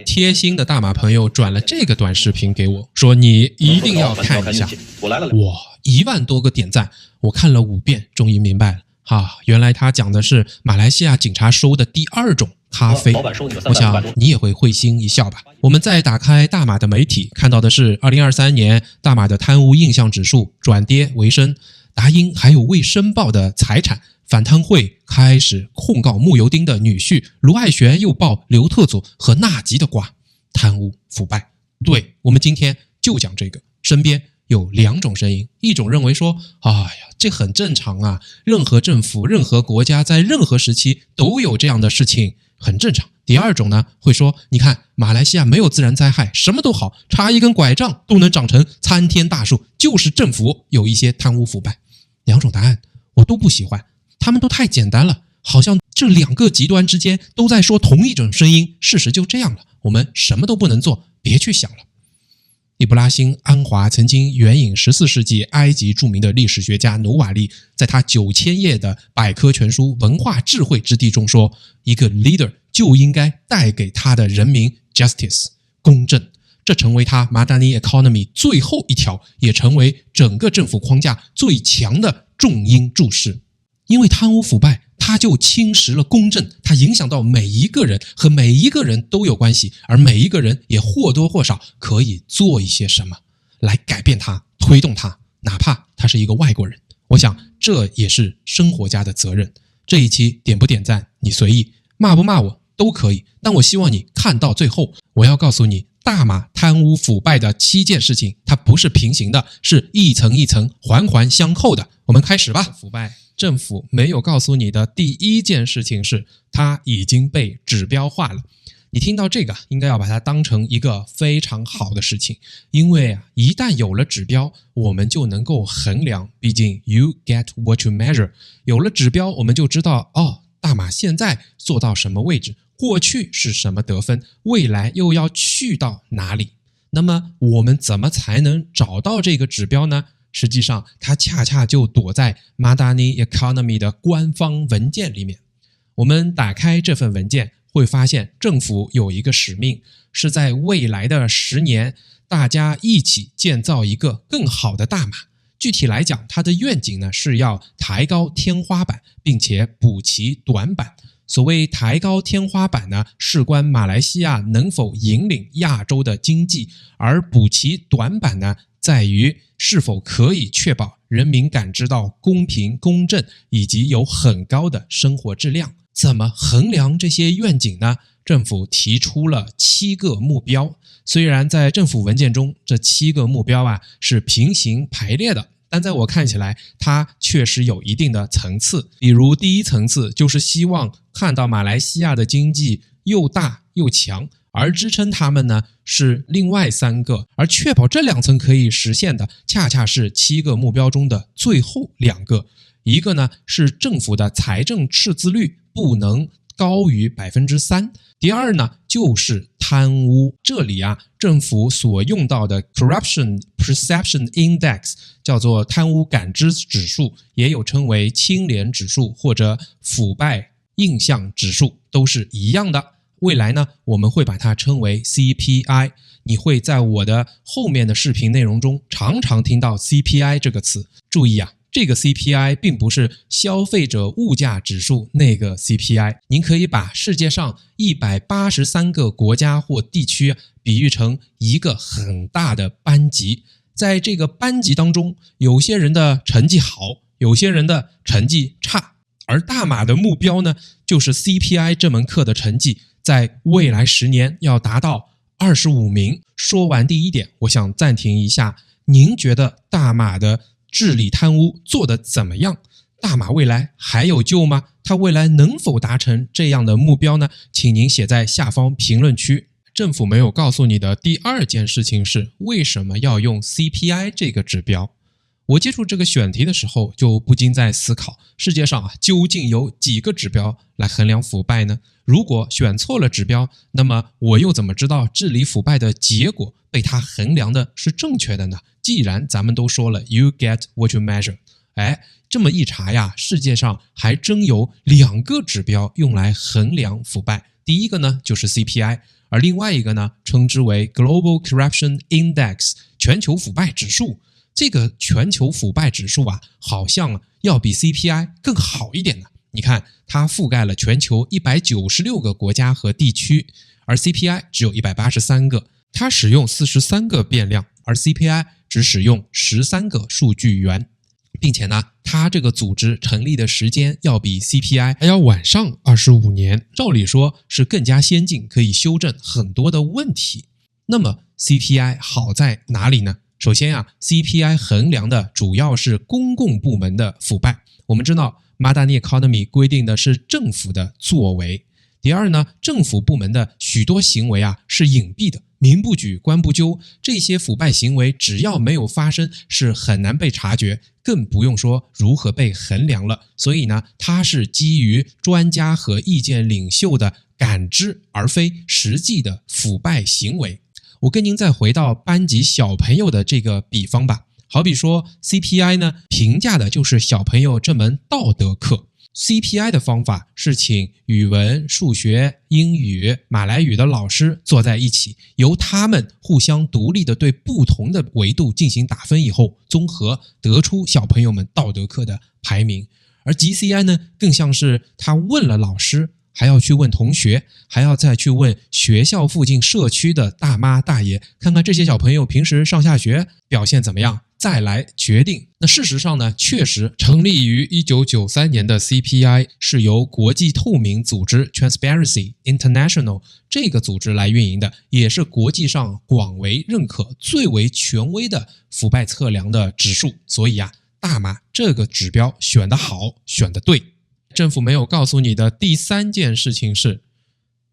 贴心的大马朋友转了这个短视频给我，说你一定要看一下。哇，1万多个点赞，我看了5遍，终于明白了。原来他讲的是马来西亚警察收的第2种咖啡。我想你也会心一笑吧。我们再打开大马的媒体，看到的是2023年大马的贪污印象指数转跌为升，达英还有未申报的财产，反贪会开始控告慕尤丁的女婿，卢爱璇又爆刘特佐和纳吉的瓜，贪污腐败。对，我们今天就讲这个。身边有2种声音，一种认为说，这很正常啊，任何政府、任何国家在任何时期都有这样的事情，很正常。第2种呢，会说，你看马来西亚没有自然灾害，什么都好，插一根拐杖都能长成参天大树，就是政府有一些贪污腐败。2种答案我都不喜欢，他们都太简单了，好像这2个极端之间都在说同一种声音，事实就这样了，我们什么都不能做，别去想了。易卜拉欣·安华曾经援引14世纪埃及著名的历史学家努瓦利在他9000页的百科全书《文化智慧之地》中说，一个 leader 就应该带给他的人民 justice 公正，这成为他 Madani economy 最后一条，也成为整个政府框架最强的重因注释。因为贪污腐败它就侵蚀了公正，它影响到每一个人，和每一个人都有关系，而每一个人也或多或少可以做一些什么来改变它，推动它，哪怕他是一个外国人。我想这也是生活家的责任。这一期点不点赞你随意，骂不骂我都可以，但我希望你看到最后，我要告诉你，大马贪污腐败的7件事情，它不是平行的，是一层一层环环相扣的。我们开始吧。腐败政府没有告诉你的第1件事情是，它已经被指标化了。你听到这个应该要把它当成一个非常好的事情，因为一旦有了指标，我们就能够衡量，毕竟 you get what you measure， 有了指标我们就知道，大马现在做到什么位置，过去是什么得分，未来又要去到哪里。那么我们怎么才能找到这个指标呢？实际上它恰恰就躲在 Madani Economy 的官方文件里面。我们打开这份文件会发现，政府有一个使命，是在未来的10年大家一起建造一个更好的大马。具体来讲，它的愿景呢是要抬高天花板，并且补齐短板。所谓抬高天花板呢，事关马来西亚能否引领亚洲的经济，而补齐短板呢，在于是否可以确保人民感知到公平公正以及有很高的生活质量。怎么衡量这些愿景呢？政府提出了7个目标，虽然在政府文件中这7个目标是平行排列的，但在我看起来它确实有一定的层次。比如第1层次就是希望看到马来西亚的经济又大又强，而支撑他们呢是另外3个，而确保这2层可以实现的恰恰是7个目标中的最后2个。一个呢是政府的财政赤字率不能高于 3%， 第2呢就是贪污。这里政府所用到的 Corruption Perception Index 叫做贪污感知指数，也有称为清廉指数或者腐败印象指数，都是一样的。未来呢我们会把它称为 CPI， 你会在我的后面的视频内容中常常听到 CPI 这个词。注意这个 CPI 并不是消费者物价指数那个 CPI， 您可以把世界上183个国家或地区比喻成一个很大的班级，在这个班级当中，有些人的成绩好，有些人的成绩差，而大马的目标呢，就是 CPI 这门课的成绩在未来10年要达到25名。说完第1点，我想暂停一下，您觉得大马的治理贪污做得怎么样？大马未来还有救吗？它未来能否达成这样的目标呢？请您写在下方评论区。政府没有告诉你的第2件事情是，为什么要用 CPI 这个指标？我接触这个选题的时候就不禁在思考，世界上究竟有几个指标来衡量腐败呢？如果选错了指标，那么我又怎么知道治理腐败的结果被它衡量的是正确的呢？既然咱们都说了 you get what you measure， 这么一查世界上还真有2个指标用来衡量腐败。第一个呢就是 CPI，而另外一个呢，称之为 Global Corruption Index 全球腐败指数。这个全球腐败指数啊，好像要比 CPI 更好一点呢。你看，它覆盖了全球196个国家和地区，而 CPI 只有183个。它使用43个变量，而 CPI 只使用13个数据源，并且呢，它这个组织成立的时间要比 CPI 还要晚上25年，照理说是更加先进，可以修正很多的问题。那么 CPI 好在哪里呢？首先啊 ，CPI 衡量的主要是公共部门的腐败。我们知道 Madani Economy 规定的是政府的作为。第二呢，政府部门的许多行为啊是隐蔽的，民不举，官不究，这些腐败行为只要没有发生，是很难被察觉，更不用说如何被衡量了。所以呢，它是基于专家和意见领袖的感知，而非实际的腐败行为。我跟您再回到班级小朋友的这个比方吧，好比说 CPI 呢，评价的就是小朋友这门道德课。CPI 的方法是请语文、数学、英语、马来语的老师坐在一起，由他们互相独立的对不同的维度进行打分以后，综合得出小朋友们道德课的排名。而 GCI 呢，更像是他问了老师，还要去问同学，还要再去问学校附近社区的大妈大爷，看看这些小朋友平时上下学表现怎么样，再来决定。那事实上呢，确实成立于1993年的 CPI 是由国际透明组织 Transparency International 这个组织来运营的，也是国际上广为认可、最为权威的腐败测量的指数。所以啊，大马这个指标选得好，选得对。政府没有告诉你的第三件事情是，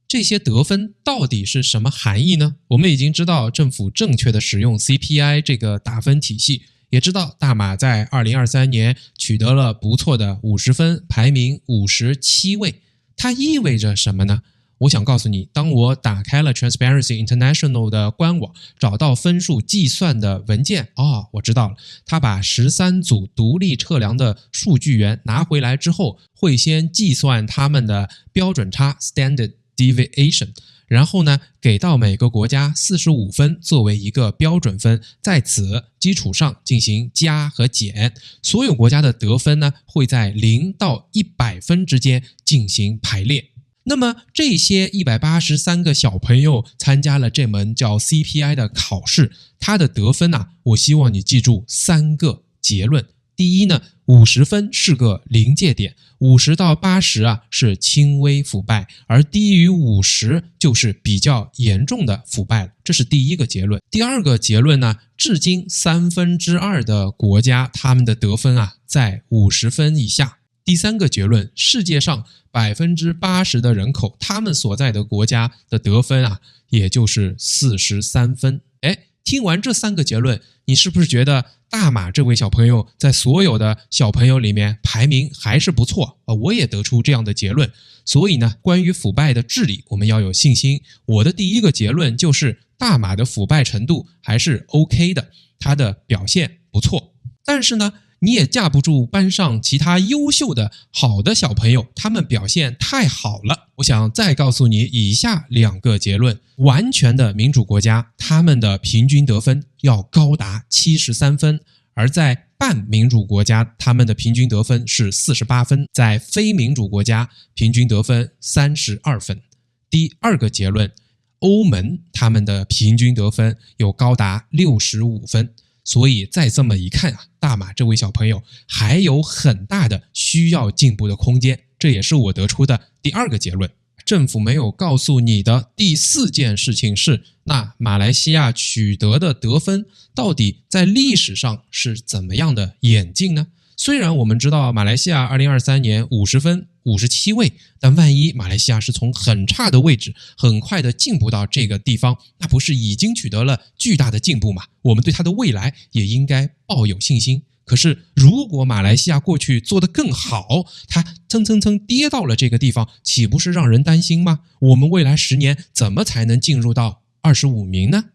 这些得分到底是什么含义呢？我们已经知道政府正确的使用 CPI 这个打分体系，也知道大马在2023年取得了不错的50分，排名57位。它意味着什么呢？我想告诉你，当我打开了 Transparency International 的官网，找到分数计算的文件，我知道了，他把13组独立测量的数据源拿回来之后，会先计算他们的标准差 Standard Deviation， 然后呢，给到每个国家45分作为一个标准分，在此基础上进行加和减，所有国家的得分呢，会在0到100分之间进行排列。那么这些183个小朋友参加了这门叫 CPI 的考试，他的得分啊，我希望你记住3个结论。第一呢，50分是个临界点，50到80啊是轻微腐败，而低于50就是比较严重的腐败了，这是第一个结论。第二个结论呢，至今2/3的国家他们的得分啊在50分以下。第三个结论，世界上80%的人口他们所在的国家的得分啊，也就是43分。听完这3个结论，你是不是觉得大马这位小朋友在所有的小朋友里面排名还是不错？我也得出这样的结论。所以呢，关于腐败的治理，我们要有信心。我的第一个结论就是大马的腐败程度还是 OK 的，它的表现不错。但是呢，你也架不住班上其他优秀的好的小朋友，他们表现太好了。我想再告诉你以下2个结论。完全的民主国家，他们的平均得分要高达73分，而在半民主国家，他们的平均得分是48分，在非民主国家平均得分32分。第二个结论，欧盟他们的平均得分有高达65分。所以再这么一看啊，大马这位小朋友还有很大的需要进步的空间，这也是我得出的第2个结论。政府没有告诉你的第4件事情是，那马来西亚取得的得分到底在历史上是怎么样的演进呢？虽然我们知道马来西亚2023年50分57位，但万一马来西亚是从很差的位置很快的进步到这个地方，那不是已经取得了巨大的进步吗？我们对它的未来也应该抱有信心。可是如果马来西亚过去做得更好，它蹭跌到了这个地方，岂不是让人担心吗？我们未来10年怎么才能进入到25名呢？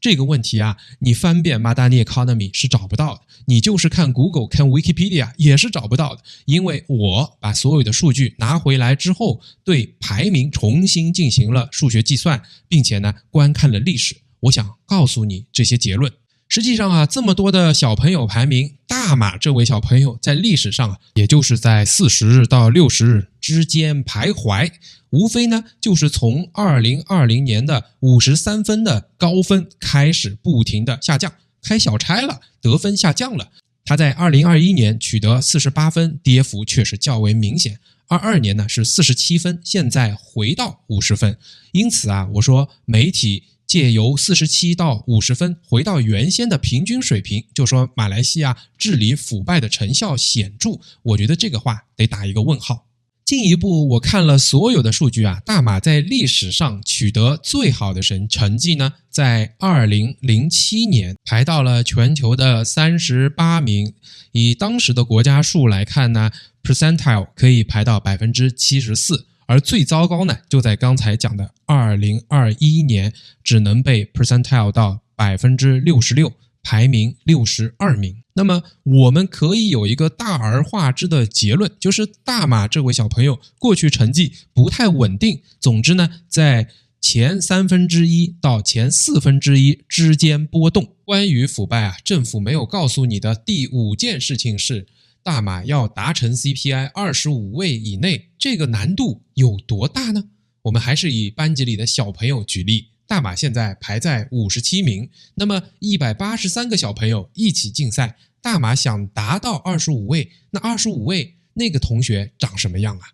这个问题啊，你翻遍 Madani Economy 是找不到的，你就是看 Google 看 Wikipedia 也是找不到的，因为我把所有的数据拿回来之后，对排名重新进行了数学计算，并且呢观看了历史，我想告诉你这些结论。实际上啊，这么多的小朋友排名，大马这位小朋友在历史上也就是在40日到60日之间徘徊，无非呢就是从2020年的53分的高分开始不停的下降，开小差了，得分下降了。他在2021年取得48分，跌幅确实较为明显。22年呢是47分，现在回到50分。因此啊，我说媒体借由47到50分回到原先的平均水平，就说马来西亚治理腐败的成效显著，我觉得这个话得打一个问号。进一步我看了所有的数据啊，大马在历史上取得最好的成绩呢，在2007年排到了全球的38名，以当时的国家数来看呢 percentile 可以排到 74%，而最糟糕呢，就在刚才讲的2021年，只能被 percentile 到 66%， 排名62名。那么我们可以有一个大而化之的结论，就是大马这位小朋友过去成绩不太稳定，总之呢，在前1/3到前1/4之间波动。关于腐败啊，政府没有告诉你的第5件事情是，大马要达成 CPI 25位以内，这个难度有多大呢？我们还是以班级里的小朋友举例，大马现在排在57名，那么183个小朋友一起竞赛，大马想达到25位，那25位那个同学长什么样啊？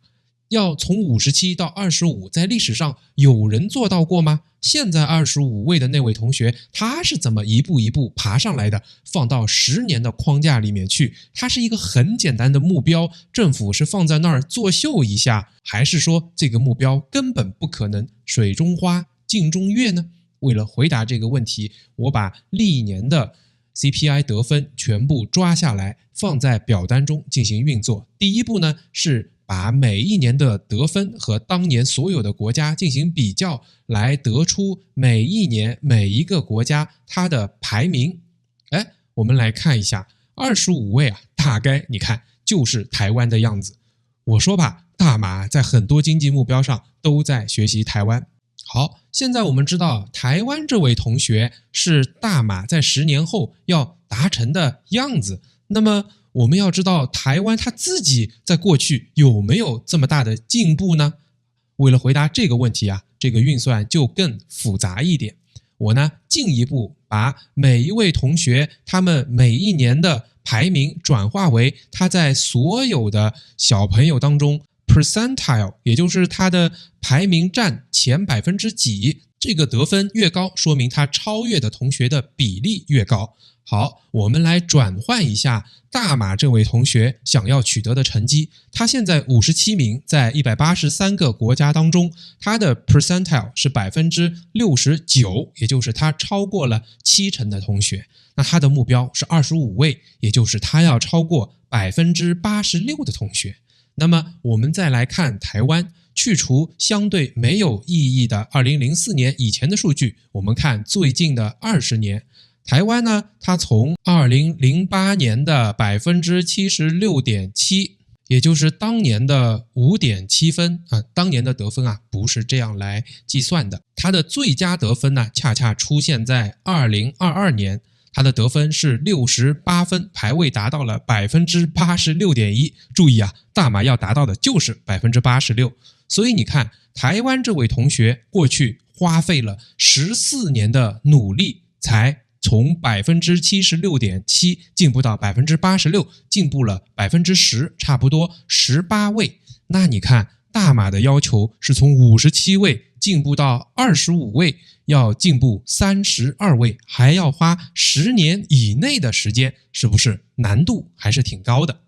要从57到25，在历史上有人做到过吗？现在25位的那位同学，他是怎么一步一步爬上来的？放到10年的框架里面去，它是一个很简单的目标，政府是放在那儿作秀一下，还是说这个目标根本不可能水中花镜中月呢？为了回答这个问题，我把历年的 CPI 得分全部抓下来，放在表单中进行运作。第一步呢，是把每一年的得分和当年所有的国家进行比较，来得出每一年每一个国家它的排名。我们来看一下25位啊，大概你看就是台湾的样子。我说吧，大马在很多经济目标上都在学习台湾。好，现在我们知道台湾这位同学是大马在10年后要达成的样子，那么我们要知道台湾他自己在过去有没有这么大的进步呢？为了回答这个问题啊，这个运算就更复杂一点。我呢进一步把每一位同学他们每一年的排名转化为他在所有的小朋友当中 percentile， 也就是他的排名占前几，这个得分越高，说明他超越的同学的比例越高。好，我们来转换一下大马这位同学想要取得的成绩。他现在57名，在183个国家当中，他的 percentile 是 69%， 也就是他超过了70%的同学。那他的目标是25位，也就是他要超过 86% 的同学。那么我们再来看台湾，去除相对没有意义的2004年以前的数据，我们看最近的20年。台湾呢，它从2008年的 76.7%， 也就是当年的 5.7 分当年的得分啊不是这样来计算的，它的最佳得分呢恰恰出现在2022年，它的得分是68分，排位达到了 86.1%。 注意啊，大马要达到的就是 86%。 所以你看台湾这位同学过去花费了14年的努力，才从 76.7% 进步到 86%， 进步了 10%， 差不多18位。那你看大马的要求是从57位进步到25位，要进步32位，还要花10年以内的时间，是不是难度还是挺高的？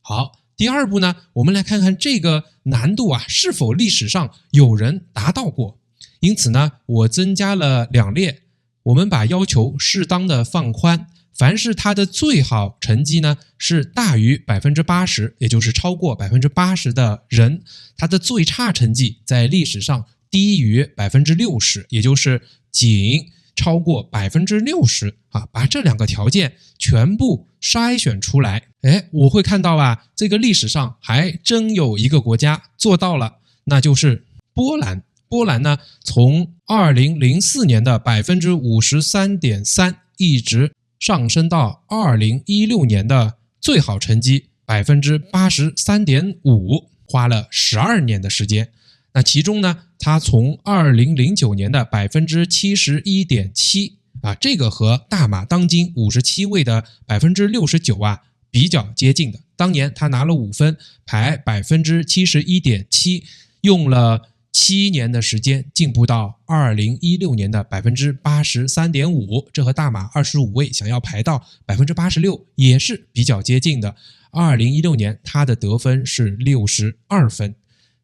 好，第二步呢，我们来看看这个难度啊是否历史上有人达到过。因此呢，我增加了2列，我们把要求适当的放宽，凡是他的最好成绩呢是大于 80%， 也就是超过 80% 的人，他的最差成绩在历史上低于 60%， 也就是仅超过 60%啊，把这2个条件全部筛选出来，我会看到啊，这个历史上还真有一个国家做到了，那就是波兰。波兰呢，从2004年的 53.3% 一直上升到2016年的最好成绩 83.5%， 花了12年的时间。那其中呢，它从2009年的 71.7% 啊，这个和大马当今57位的 69% 啊比较接近的。当年他拿了5分，排 71.7%， 用了7年的时间进步到2016年的 83.5%， 这和大马25位想要排到 86% 也是比较接近的。2016年他的得分是62分。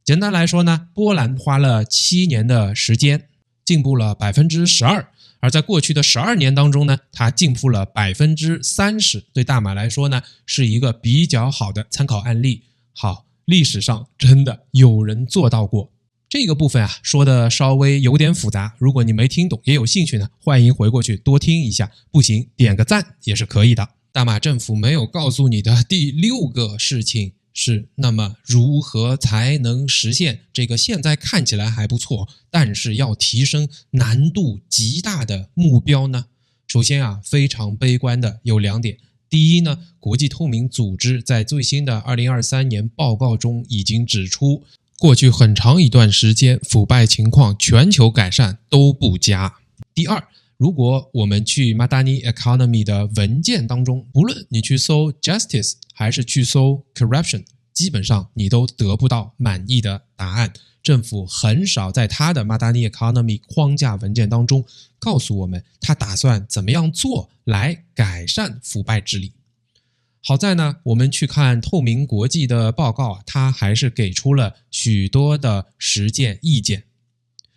简单来说呢，波兰花了7年的时间进步了 12%， 而在过去的12年当中呢，它进步了 30%， 对大马来说呢，是一个比较好的参考案例。好，历史上真的有人做到过。这个部分啊，说的稍微有点复杂，如果你没听懂也有兴趣呢，欢迎回过去多听一下，不行点个赞也是可以的。大马政府没有告诉你的第6个事情是，那么如何才能实现这个现在看起来还不错，但是要提升难度极大的目标呢？首先啊，非常悲观的有2点。第一呢，国际透明组织在最新的2023年报告中已经指出，过去很长一段时间腐败情况全球改善都不佳。第二，如果我们去 Madani Economy 的文件当中，不论你去搜 justice 还是去搜 corruption， 基本上你都得不到满意的答案。政府很少在他的 Madani Economy 框架文件当中告诉我们他打算怎么样做来改善腐败治理。好在呢，我们去看透明国际的报告啊，它还是给出了许多的实践意见，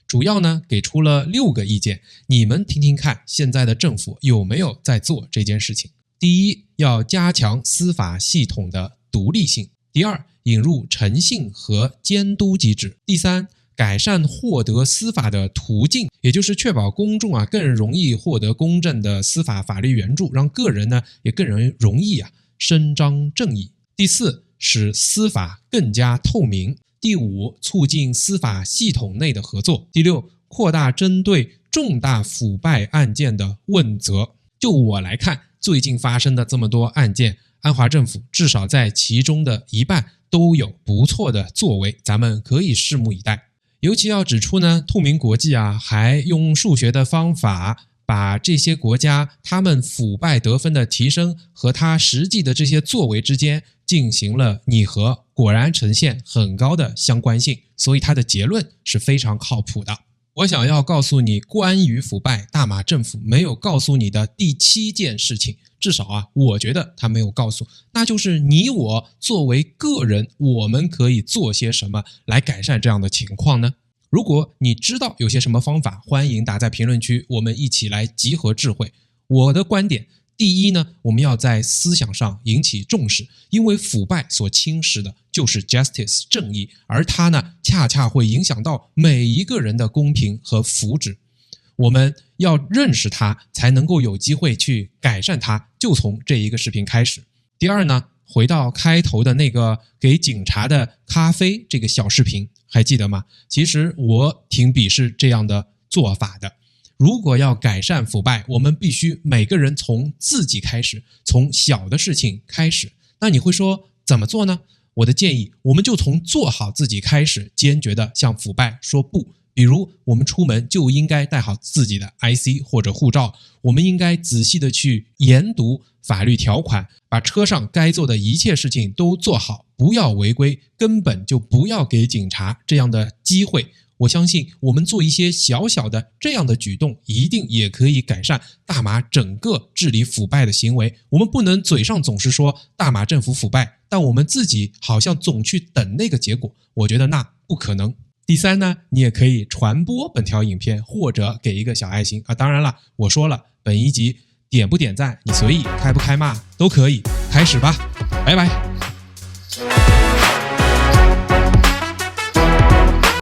主要呢给出了6个意见，你们听听看现在的政府有没有在做这件事情。第一，要加强司法系统的独立性。第二，引入诚信和监督机制。第三，改善获得司法的途径，也就是确保公众啊更容易获得公正的司法法律援助，让个人呢也更容易啊伸张正义。第四，使司法更加透明。第五，促进司法系统内的合作。第六，扩大针对重大腐败案件的问责。就我来看，最近发生的这么多案件，安华政府至少在其中的一半都有不错的作为，咱们可以拭目以待。尤其要指出呢，透明国际啊还用数学的方法把这些国家他们腐败得分的提升和他实际的这些作为之间进行了拟合，果然呈现很高的相关性，所以他的结论是非常靠谱的。我想要告诉你，关于腐败，大马政府没有告诉你的第7件事情，至少啊，我觉得他没有告诉，那就是你我作为个人，我们可以做些什么来改善这样的情况呢？如果你知道有些什么方法，欢迎打在评论区，我们一起来集合智慧。我的观点，第一呢，我们要在思想上引起重视，因为腐败所侵蚀的就是 justice 正义，而它呢，恰恰会影响到每一个人的公平和福祉。我们要认识它，才能够有机会去改善它，就从这一个视频开始。第二呢，回到开头的那个给警察的咖啡这个小视频，还记得吗？其实我挺鄙视这样的做法的。如果要改善腐败，我们必须每个人从自己开始，从小的事情开始。那你会说怎么做呢？我的建议，我们就从做好自己开始，坚决的向腐败说不。比如我们出门就应该带好自己的 IC 或者护照，我们应该仔细的去研读法律条款，把车上该做的一切事情都做好，不要违规，根本就不要给警察这样的机会。我相信我们做一些小小的这样的举动，一定也可以改善大马整个治理腐败的行为。我们不能嘴上总是说大马政府腐败，但我们自己好像总去等那个结果，我觉得那不可能。第三呢，你也可以传播本条影片，或者给一个小爱心啊。当然了，我说了，本一集点不点赞，你随意，开不开骂都可以。开始吧，拜拜。